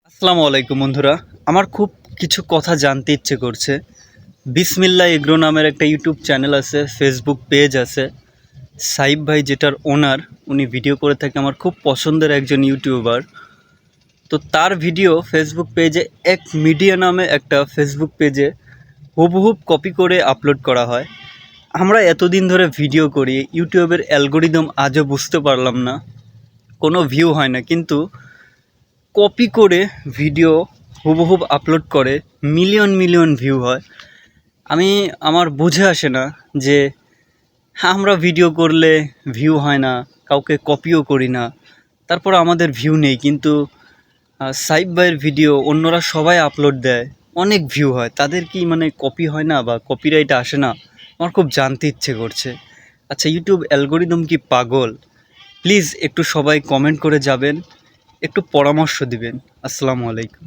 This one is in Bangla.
আসসালামু আলাইকুম বন্ধুরা। আমার খুব কিছু কথা জানতে ইচ্ছে করছে। বিসমিল্লাহ এগ্রো নামের একটা ইউটিউব চ্যানেল আছে, ফেসবুক পেজ আছে। সাইব ভাই যেটার ওনার, উনি ভিডিও করে থাকে, আমার খুব পছন্দের একজন ইউটিউবার। তো তার ভিডিও ফেসবুক পেজে এক মিডিয়া নামে একটা ফেসবুক পেজে হুবহুব কপি করে আপলোড করা হয়। আমরা এতদিন ধরে ভিডিও করি, ইউটিউবের অ্যালগোরিদম আজও বুঝতে পারলাম না, কোনো ভিউ হয় না, কিন্তু কপি করে ভিডিও হুবহুব আপলোড করে মিলিয়ন মিলিয়ন ভিউ হয়। আমার বুঝে আসে না যে আমরা ভিডিও করলে ভিউ হয় না, কাউকে কপিও করি না, তারপর আমাদের ভিউ নেই, কিন্তু সাইব ভাইয়ের ভিডিও অন্যরা সবাই আপলোড দেয়, অনেক ভিউ হয়, তাদের কি মানে কপি হয় না বা কপিরাইট আসে না? আমার খুব জানতে ইচ্ছে করছে। আচ্ছা, ইউটিউব অ্যালগোরিদম কি পাগল? প্লিজ একটু সবাই কমেন্ট করে যাবেন, একটু পরামর্শ দিবেন। আসসালামু আলাইকুম।